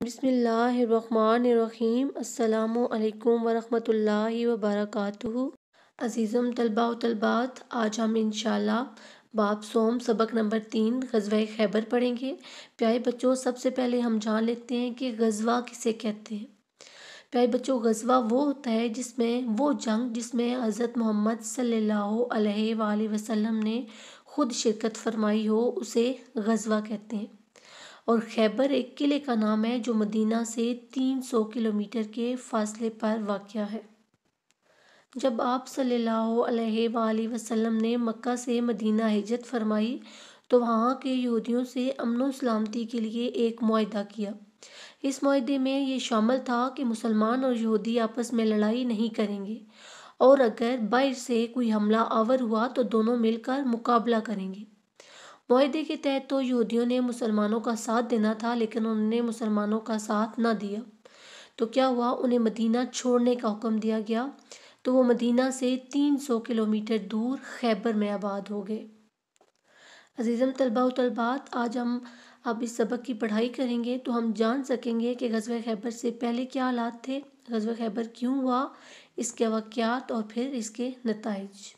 بسم اللہ الرحمن الرحیم۔ السلام علیکم ورحمۃ اللہ وبرکاتہ۔ عزیزم طلباء و طلبات، آج ہم انشاءاللہ باب سوم سبق نمبر 3 غزوہ خیبر پڑھیں گے۔ پیارے بچوں، سب سے پہلے ہم جان لیتے ہیں کہ غزوہ کسے کہتے ہیں۔ پیارے بچوں، غزوہ وہ ہوتا ہے وہ جنگ جس میں حضرت محمد صلی اللہ علیہ وآلہ وسلم نے خود شرکت فرمائی ہو، اسے غزوہ کہتے ہیں۔ اور خیبر ایک قلعے کا نام ہے جو مدینہ سے 300 کلومیٹر کے فاصلے پر واقع ہے۔ جب آپ صلی اللہ علیہ وآلہ وسلم نے مکہ سے مدینہ ہجرت فرمائی تو وہاں کے یہودیوں سے امن و سلامتی کے لیے ایک معاہدہ کیا۔ اس معاہدے میں یہ شامل تھا کہ مسلمان اور یہودی آپس میں لڑائی نہیں کریں گے، اور اگر باہر سے کوئی حملہ آور ہوا تو دونوں مل کر مقابلہ کریں گے۔ معاہدے کے تحت تو یہودیوں نے مسلمانوں کا ساتھ دینا تھا، لیکن انہوں نے مسلمانوں کا ساتھ نہ دیا تو کیا ہوا، انہیں مدینہ چھوڑنے کا حکم دیا گیا، تو وہ مدینہ سے 300 کلومیٹر دور خیبر میں آباد ہو گئے۔ عزیزم طلباء و طلبات، آج ہم اب اس سبق کی پڑھائی کریں گے تو ہم جان سکیں گے کہ غزوہ خیبر سے پہلے کیا حالات تھے، غزوہ خیبر کیوں ہوا، اس کے واقعات اور پھر اس کے نتائج۔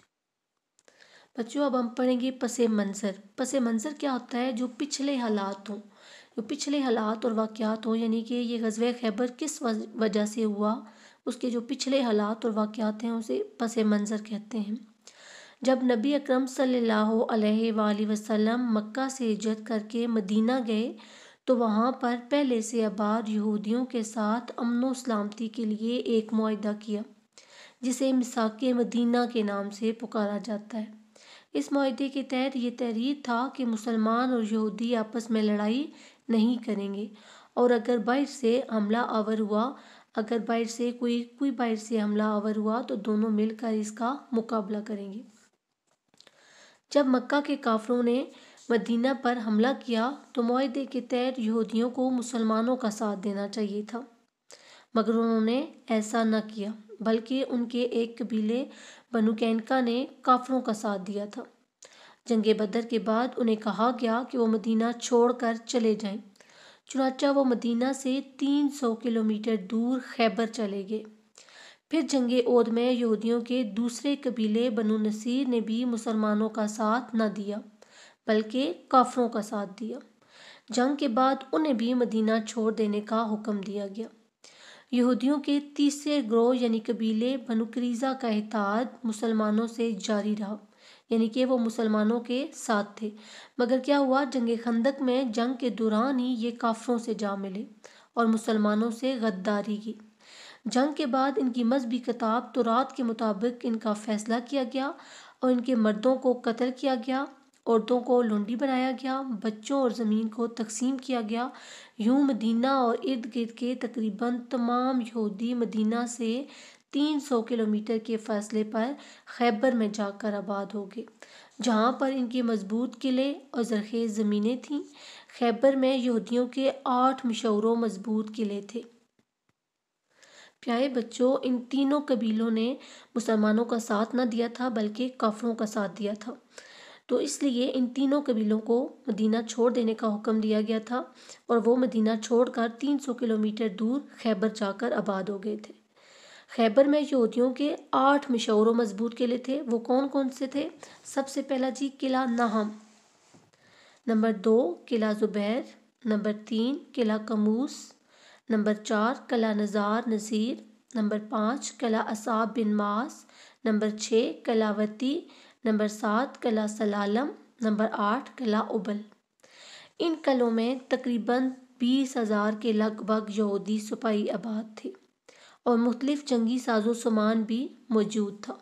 بچوں، اب ہم پڑھیں گے پس منظر۔ پس منظر کیا ہوتا ہے؟ جو پچھلے حالات ہوں، جو پچھلے حالات اور واقعات ہوں، یعنی کہ یہ غزوہ خیبر کس وجہ سے ہوا، اس کے جو پچھلے حالات اور واقعات ہیں اسے پس منظر کہتے ہیں۔ جب نبی اکرم صلی اللہ علیہ وآلہ وسلم مکہ سے ہجرت کر کے مدینہ گئے تو وہاں پر پہلے سے آباد یہودیوں کے ساتھ امن و سلامتی کے لیے ایک معاہدہ کیا، جسے میثاق مدینہ کے نام سے پکارا جاتا ہے۔ اس معاہدے کے تحت یہ تحریر تھا کہ مسلمان اور یہودی آپس میں لڑائی نہیں کریں گے، اور اگر باہر سے حملہ آور ہوا، کوئی باہر سے حملہ آور ہوا تو دونوں مل کر اس کا مقابلہ کریں گے۔ جب مکہ کے کافروں نے مدینہ پر حملہ کیا تو معاہدے کے تحت یہودیوں کو مسلمانوں کا ساتھ دینا چاہیے تھا، مگر انہوں نے ایسا نہ کیا، بلکہ ان کے ایک قبیلے بنو قینقاع نے کافروں کا ساتھ دیا تھا۔ جنگ بدر کے بعد انہیں کہا گیا کہ وہ مدینہ چھوڑ کر چلے جائیں، چنانچہ وہ مدینہ سے 300 کلومیٹر دور خیبر چلے گئے۔ پھر جنگ احد میں یہودیوں کے دوسرے قبیلے بنو نصیر نے بھی مسلمانوں کا ساتھ نہ دیا بلکہ کافروں کا ساتھ دیا۔ جنگ کے بعد انہیں بھی مدینہ چھوڑ دینے کا حکم دیا گیا۔ یہودیوں کے تیسرے گروہ یعنی قبیلے بنو قریظہ کا اتحاد مسلمانوں سے جاری رہا، یعنی کہ وہ مسلمانوں کے ساتھ تھے، مگر کیا ہوا، جنگ خندق میں جنگ کے دوران ہی یہ کافروں سے جا ملے اور مسلمانوں سے غداری کی۔ جنگ کے بعد ان کی مذہبی کتاب تورات کے مطابق ان کا فیصلہ کیا گیا اور ان کے مردوں کو قتل کیا گیا، عورتوں کو لونڈی بنایا گیا، بچوں اور زمین کو تقسیم کیا گیا۔ یوں مدینہ اور ارد گرد کے تقریباً تمام یہودی مدینہ سے 300 کلومیٹر کے فاصلے پر خیبر میں جا کر آباد ہو گئے، جہاں پر ان کے مضبوط قلعے اور زرخیز زمینیں تھیں۔ خیبر میں یہودیوں کے 8 مشہور و مضبوط قلعے تھے۔ پیارے بچوں، ان تینوں قبیلوں نے مسلمانوں کا ساتھ نہ دیا تھا بلکہ کافروں کا ساتھ دیا تھا، تو اس لیے ان تینوں قبیلوں کو مدینہ چھوڑ دینے کا حکم دیا گیا تھا، اور وہ مدینہ چھوڑ کر 300 کلومیٹر دور خیبر جا کر آباد ہو گئے تھے۔ خیبر میں یہودیوں کے 8 مشہور و مضبوط قلعے تھے۔ وہ کون کون سے تھے؟ سب سے پہلا قلعہ نہم، نمبر 2 قلعہ زبیر، نمبر 3 قلعہ قموس، نمبر 4 قلعہ نزار نصیر، نمبر 5 قلعہ اصحاب بن معاذ، نمبر 6 قلعہ وتی، نمبر 7 قلعہ سلالم، نمبر 8 قلعہ ابل۔ ان قلعوں میں تقریباً 20,000 کے لگ بھگ یہودی سپاہی آباد تھے، اور مختلف جنگی ساز و سامان بھی موجود تھا۔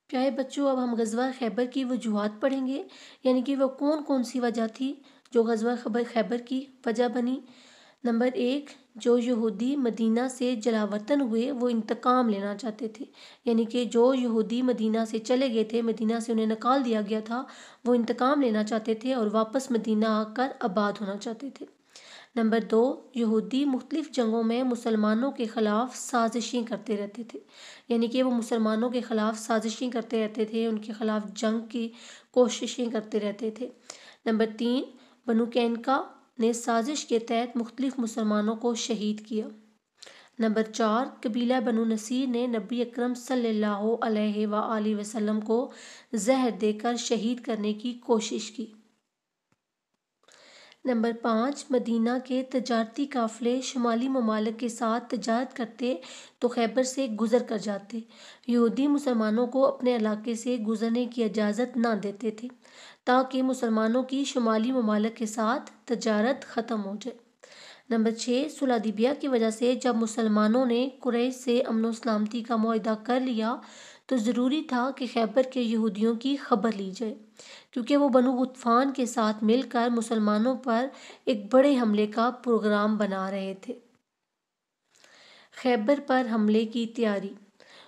پیارے بچوں، اب ہم غزوہ خیبر کی وجوہات پڑھیں گے، یعنی کہ وہ کون کون سی وجہ تھی جو غزوہ خیبر کی وجہ بنی۔ نمبر 1، جو یہودی مدینہ سے جلا وطن ہوئے وہ انتقام لینا چاہتے تھے، یعنی کہ جو یہودی مدینہ سے چلے گئے تھے، مدینہ سے انہیں نکال دیا گیا تھا، وہ انتقام لینا چاہتے تھے اور واپس مدینہ آ کر آباد ہونا چاہتے تھے۔ نمبر 2، یہودی مختلف جنگوں میں مسلمانوں کے خلاف سازشیں کرتے رہتے تھے، یعنی کہ وہ مسلمانوں کے خلاف سازشیں کرتے رہتے تھے، ان کے خلاف جنگ کی کوششیں کرتے رہتے تھے۔ نمبر 3، بنو قینقاع نے سازش کے تحت مختلف مسلمانوں کو شہید کیا۔ نمبر 4، قبیلہ بنو نصیر نے نبی اکرم صلی اللہ علیہ وآلہ وسلم کو زہر دے کر شہید کرنے کی کوشش کی۔ نمبر 5، مدینہ کے تجارتی قافلے شمالی ممالک کے ساتھ تجارت کرتے تو خیبر سے گزر کر جاتے۔ یہودی مسلمانوں کو اپنے علاقے سے گزرنے کی اجازت نہ دیتے تھے تاکہ مسلمانوں کی شمالی ممالک کے ساتھ تجارت ختم ہو جائے۔ نمبر 6، صلح حدیبیہ کی وجہ سے جب مسلمانوں نے قریش سے امن و سلامتی کا معاہدہ کر لیا تو ضروری تھا کہ خیبر کے یہودیوں کی خبر لی جائے، کیونکہ وہ بنو غطفان کے ساتھ مل کر مسلمانوں پر ایک بڑے حملے کا پروگرام بنا رہے تھے۔ خیبر پر حملے کی تیاری۔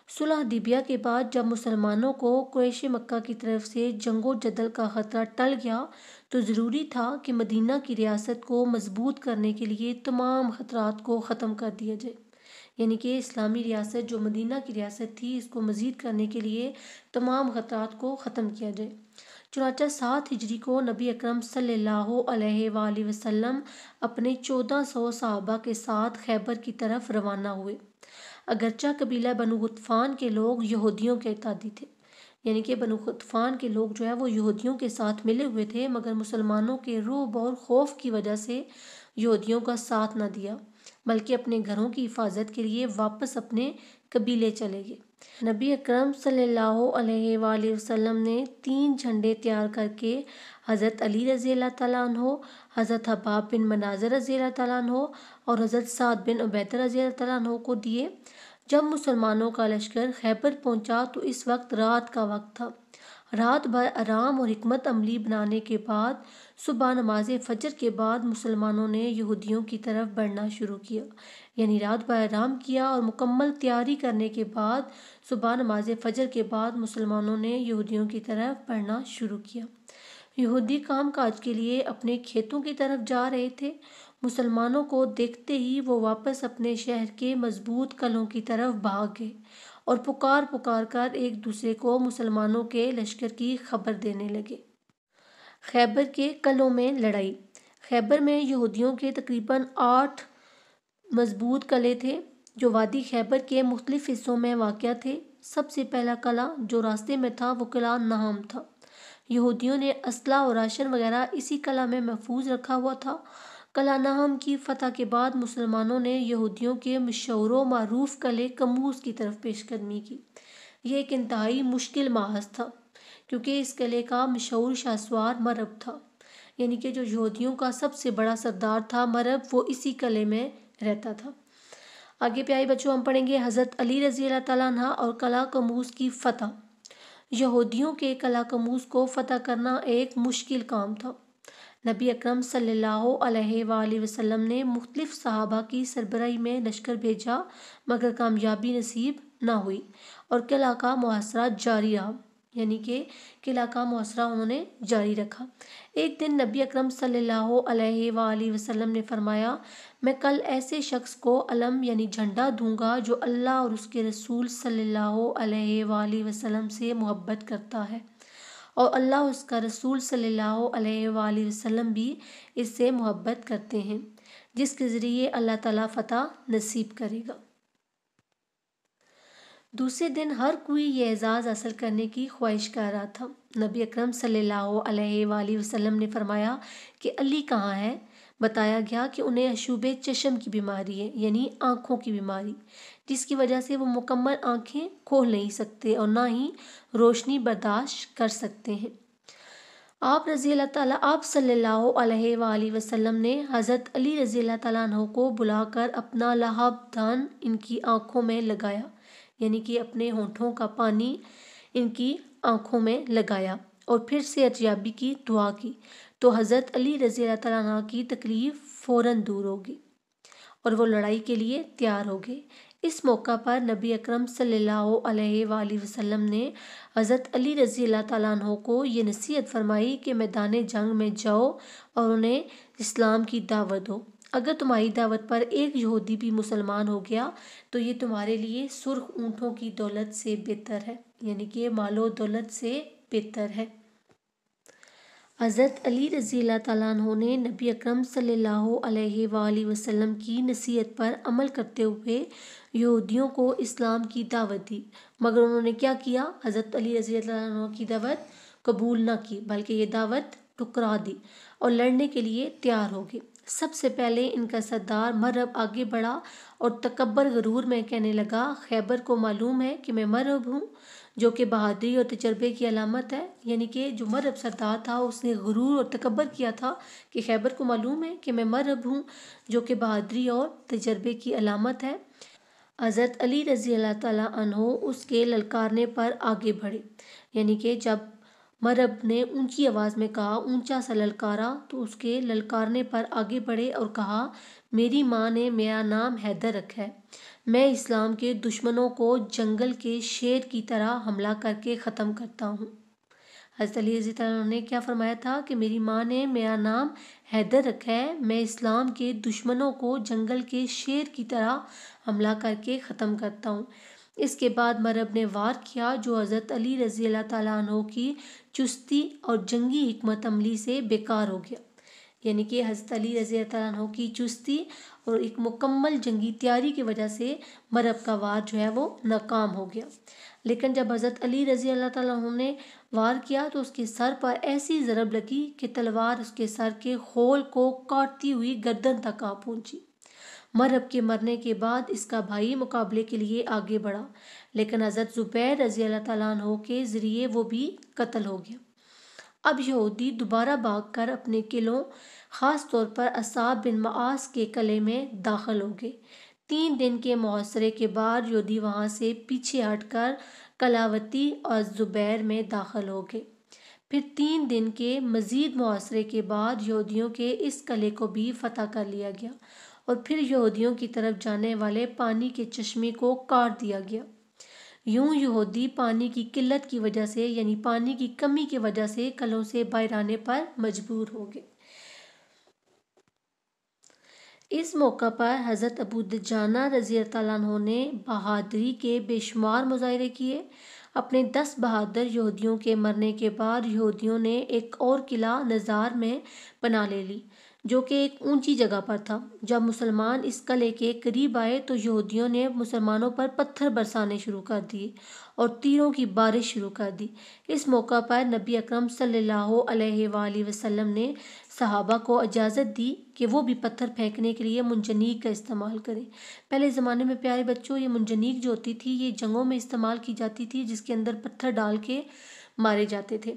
صلح حدیبیہ کے بعد جب مسلمانوں کو قریش مکہ کی طرف سے جنگ و جدل کا خطرہ ٹل گیا تو ضروری تھا کہ مدینہ کی ریاست کو مضبوط کرنے کے لیے تمام خطرات کو ختم کر دیا جائے، یعنی کہ اسلامی ریاست جو مدینہ کی ریاست تھی اس کو مزید کرنے کے لیے تمام خطرات کو ختم کیا جائے۔ چنانچہ 7 ہجری کو نبی اکرم صلی اللہ علیہ وآلہ وسلم اپنے 1400 صحابہ کے ساتھ خیبر کی طرف روانہ ہوئے۔ اگرچہ قبیلہ بنو غطفان کے لوگ یہودیوں کے اتحادی تھے، یعنی کہ بنو غطفان کے لوگ جو ہے وہ یہودیوں کے ساتھ ملے ہوئے تھے، مگر مسلمانوں کے رعب اور خوف کی وجہ سے یہودیوں کا ساتھ نہ دیا، بلکہ اپنے گھروں کی حفاظت کے لیے واپس اپنے قبیلے چلے گئے۔ نبی اکرم صلی اللہ علیہ وآلہ وسلم نے 3 جھنڈے تیار کر کے حضرت علی رضی اللہ تعالیٰ عنہ، حضرت حباب بن مناظر رضی اللہ تعالیٰ عنہ اور حضرت سعد بن عبیدہ رضی اللہ تعالیٰ عنہ کو دیے۔ جب مسلمانوں کا لشکر خیبر پہنچا تو اس وقت رات کا وقت تھا۔ رات بھر آرام اور حکمت عملی بنانے کے بعد صبح نماز فجر کے بعد مسلمانوں نے یہودیوں کی طرف بڑھنا شروع کیا، یعنی رات بھر آرام کیا اور مکمل تیاری کرنے کے بعد صبح نماز فجر کے بعد مسلمانوں نے یہودیوں کی طرف بڑھنا شروع کیا۔ یہودی کام کاج کے لیے اپنے کھیتوں کی طرف جا رہے تھے۔ مسلمانوں کو دیکھتے ہی وہ واپس اپنے شہر کے مضبوط قلعوں کی طرف بھاگ گئے اور پکار کر ایک دوسرے کو مسلمانوں کے لشکر کی خبر دینے لگے۔ خیبر کے قلعوں میں لڑائی۔ خیبر میں یہودیوں کے تقریباً 8 مضبوط قلعے تھے جو وادی خیبر کے مختلف حصوں میں واقع تھے۔ سب سے پہلا قلعہ جو راستے میں تھا وہ قلعہ نہم تھا۔ یہودیوں نے اسلحہ اور راشن وغیرہ اسی قلعہ میں محفوظ رکھا ہوا تھا۔ قلعہ نہم کی فتح کے بعد مسلمانوں نے یہودیوں کے مشہور و معروف قلعے کموز کی طرف پیش قدمی کی۔ یہ ایک انتہائی مشکل محاذ تھا کیونکہ اس قلعے کا مشہور شاہسوار مرب تھا، یعنی کہ جو یہودیوں کا سب سے بڑا سردار تھا مرب، وہ اسی قلعے میں رہتا تھا۔ آگے پیارے بچوں ہم پڑھیں گے حضرت علی رضی اللہ تعالیٰ عنہ اور قلعہ کموز کی فتح۔ یہودیوں کے قلعہ کموز کو فتح کرنا ایک مشکل کام تھا۔ نبی اکرم صلی اللہ علیہ وآلہ وسلم نے مختلف صحابہ کی سربراہی میں لشکر بھیجا مگر کامیابی نصیب نہ ہوئی اور قلعہ کا محاصرہ جاری رہا، یعنی کہ قلعہ کا محاصرہ انہوں نے جاری رکھا۔ ایک دن نبی اکرم صلی اللہ علیہ وآلہ وسلم نے فرمایا، میں کل ایسے شخص کو علم یعنی جھنڈا دوں گا جو اللہ اور اس کے رسول صلی اللہ علیہ وآلہ وسلم سے محبت کرتا ہے اور اللہ اور اس کا رسول صلی اللہ علیہ وآلہ وسلم بھی اس سے محبت کرتے ہیں، جس کے ذریعے اللہ تعالیٰ فتح نصیب کرے گا۔ دوسرے دن ہر کوئی یہ اعزاز حاصل کرنے کی خواہش کر رہا تھا۔ نبی اکرم صلی اللہ علیہ وآلہ وسلم نے فرمایا کہ علی کہاں ہے؟ بتایا گیا کہ انہیں عشوب چشم کی بیماری ہے، یعنی آنکھوں کی بیماری، جس کی وجہ سے وہ مکمل آنکھیں کھول نہیں سکتے اور نہ ہی روشنی برداشت کر سکتے ہیں۔ آپ صلی اللہ علیہ وآلہ وسلم نے حضرت علی رضی اللہ تعالیٰ عنہ کو بلا کر اپنا لہب دان ان کی آنکھوں میں لگایا، یعنی کہ اپنے ہونٹوں کا پانی ان کی آنکھوں میں لگایا اور پھر صحت یابی کی دعا کی تو حضرت علی رضی اللہ تعالیٰ عنہ کی تکلیف فوراً دور ہوگی اور وہ لڑائی کے لیے تیار ہو گئے۔ اس موقع پر نبی اکرم صلی اللہ علیہ وآلہ وسلم نے حضرت علی رضی اللہ تعالیٰ عنہ کو یہ نصیحت فرمائی کہ میدان جنگ میں جاؤ اور انہیں اسلام کی دعوت دو۔ اگر تمہاری دعوت پر ایک یہودی بھی مسلمان ہو گیا تو یہ تمہارے لیے سرخ اونٹوں کی دولت سے بہتر ہے، یعنی کہ مال و دولت سے بہتر ہے۔ حضرت علی رضی اللہ تعالیٰ عنہ نے نبی اکرم صلی اللہ علیہ وآلہ وسلم کی نصیحت پر عمل کرتے ہوئے یہودیوں کو اسلام کی دعوت دی، مگر انہوں نے کیا کیا؟ حضرت علی رضی اللہ عنہ کی دعوت قبول نہ کی، بلکہ یہ دعوت ٹھکرا دی اور لڑنے کے لیے تیار ہو گئے۔ سب سے پہلے ان کا سردار مرہب آگے بڑھا اور تکبر غرور میں کہنے لگا، خیبر کو معلوم ہے کہ میں مرہب ہوں، جو کہ بہادری اور تجربے کی علامت ہے۔ یعنی کہ جو مرہب سردار تھا اس نے غرور اور تکبر کیا تھا کہ خیبر کو معلوم ہے کہ میں مرہب ہوں، جو کہ بہادری اور تجربے کی علامت ہے۔ حضرت علی رضی اللہ تعالیٰ عنہ اس کے للکارنے پر آگے بڑھے، یعنی کہ جب مرہب نے اونچی آواز میں کہا، اونچا سا للکارا، تو اس کے للکارنے پر آگے بڑھے اور کہا، میری ماں نے میرا نام حیدر رکھا ہے، میں اسلام کے دشمنوں کو جنگل کے شیر کی طرح حملہ کر کے ختم کرتا ہوں۔ حضرت علی رضی اللہ عنہ نے کیا فرمایا تھا کہ میری ماں نے میرا نام حیدر رکھا ہے، میں اسلام کے دشمنوں کو جنگل کے شیر کی طرح حملہ کر کے ختم کرتا ہوں۔ اس کے بعد مرہب نے وار کیا، جو حضرت علی رضی اللہ تعالیٰ عنہ کی چستی اور جنگی حکمت عملی سے بیکار ہو گیا۔ یعنی کہ حضرت علی رضی اللہ تعالیٰ عنہ کی چستی اور ایک مکمل جنگی تیاری کی وجہ سے مرہب کا وار جو ہے وہ ناکام ہو گیا۔ لیکن جب حضرت علی رضی اللہ تعالیٰ عنہ نے وار کیا تو اس کے سر پر ایسی ضرب لگی کہ تلوار اس کے سر کے خول کو کاٹتی ہوئی گردن تک آ پہنچی۔ مرہب کے مرنے کے بعد اس کا بھائی مقابلے کے لیے آگے بڑھا، لیکن حضرت زبیر رضی اللہ تعالیٰ عنہ کے ذریعے وہ بھی قتل ہو گیا۔ اب یہودی دوبارہ بھاگ کر اپنے قلعوں، خاص طور پر اصحاب بن معاص کے قلعے میں داخل ہو گئے۔ 3 دن کے محاصرے کے بعد یہودی وہاں سے پیچھے ہٹ کر کلاوتی اور زبیر میں داخل ہو گئے۔ پھر 3 دن کے مزید محاصرے کے بعد یہودیوں کے اس قلعے کو بھی فتح کر لیا گیا اور پھر یہودیوں کی طرف جانے والے پانی کے چشمے کو کاٹ دیا گیا۔ یوں یہودی پانی کی قلت کی وجہ سے، یعنی پانی کی کمی کی وجہ سے قلعوں سے باہر آنے پر مجبور ہو گئے۔ اس موقع پر حضرت ابو دجانہ رضی اللہ تعالیٰ عنہ نے بہادری کے بے شمار مظاہرے کیے۔ اپنے 10 بہادر یہودیوں کے مرنے کے بعد یہودیوں نے ایک اور قلعہ نزار میں پناہ لے لی، جو کہ ایک اونچی جگہ پر تھا۔ جب مسلمان اس قلعے کے قریب آئے تو یہودیوں نے مسلمانوں پر پتھر برسانے شروع کر دیے اور تیروں کی بارش شروع کر دی۔ اس موقع پر نبی اکرم صلی اللہ علیہ وآلہ وسلم نے صحابہ کو اجازت دی کہ وہ بھی پتھر پھینکنے کے لیے منجنیق کا استعمال کریں۔ پہلے زمانے میں پیارے بچوں، یہ منجنیق جو ہوتی تھی یہ جنگوں میں استعمال کی جاتی تھی، جس کے اندر پتھر ڈال کے مارے جاتے تھے۔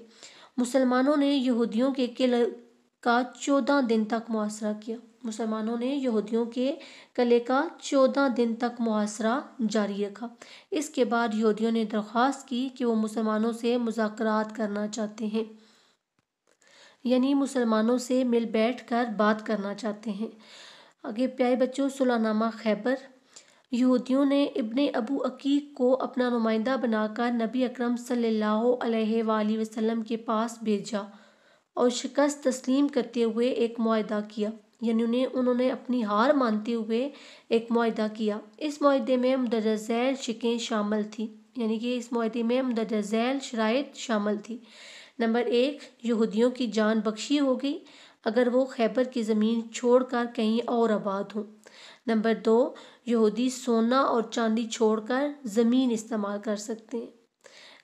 مسلمانوں نے یہودیوں کے قلعے کا 14 دن تک محاصرہ کیا۔ مسلمانوں نے یہودیوں کے قلعے کا 14 دن تک محاصرہ جاری رکھا۔ اس کے بعد یہودیوں نے درخواست کی کہ وہ مسلمانوں سے مذاکرات کرنا چاہتے ہیں، یعنی مسلمانوں سے مل بیٹھ کر بات کرنا چاہتے ہیں۔ آگے پیارے بچوں، صلح نامہ خیبر۔ یہودیوں نے ابن ابو عقیق کو اپنا نمائندہ بنا کر نبی اکرم صلی اللہ علیہ وآلہ وسلم کے پاس بھیجا اور شکست تسلیم کرتے ہوئے ایک معاہدہ کیا، یعنی انہوں نے اپنی ہار مانتے ہوئے ایک معاہدہ کیا۔ اس معاہدے میں مندرجہ ذیل شقیں شامل تھیں، یعنی کہ اس معاہدے میں مندرجہ ذیل شرائط شامل تھی۔ نمبر 1، یہودیوں کی جان بخشی ہو گئی اگر وہ خیبر کی زمین چھوڑ کر کہیں اور آباد ہوں۔ نمبر 2، یہودی سونا اور چاندی چھوڑ کر زمین استعمال کر سکتے ہیں۔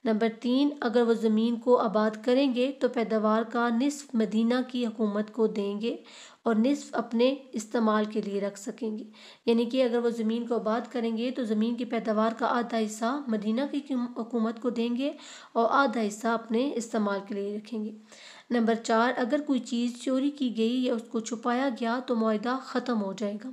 نمبر 3، اگر وہ زمین کو آباد کریں گے تو پیداوار کا نصف مدینہ کی حکومت کو دیں گے اور نصف اپنے استعمال کے لیے رکھ سکیں گے، یعنی کہ اگر وہ زمین کو آباد کریں گے تو زمین کی پیداوار کا آدھا حصہ مدینہ کی حکومت کو دیں گے اور آدھا حصہ اپنے استعمال کے لیے رکھیں گے۔ نمبر 4، اگر کوئی چیز چوری کی گئی یا اس کو چھپایا گیا تو معاہدہ ختم ہو جائے گا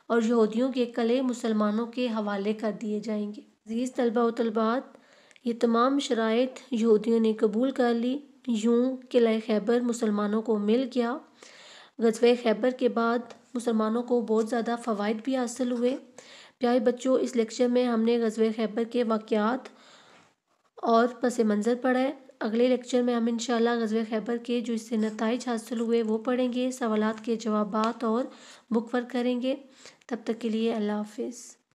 اور یہودیوں کے قلعے مسلمانوں کے حوالے کر دیے جائیں گے۔ عزیز طلبہ و طالبات، یہ تمام شرائط یہودیوں نے قبول کر لی۔ یوں قلعہ خیبر مسلمانوں کو مل گیا۔ غزوہ خیبر کے بعد مسلمانوں کو بہت زیادہ فوائد بھی حاصل ہوئے۔ پیارے بچوں، اس لیکچر میں ہم نے غزوہ خیبر کے واقعات اور پس منظر پڑھا ہے۔ اگلے لیکچر میں ہم انشاءاللہ غزوہ خیبر کے جو اس سے نتائج حاصل ہوئے وہ پڑھیں گے، سوالات کے جوابات اور بک ورک کریں گے۔ تب تک کے لیے اللہ حافظ۔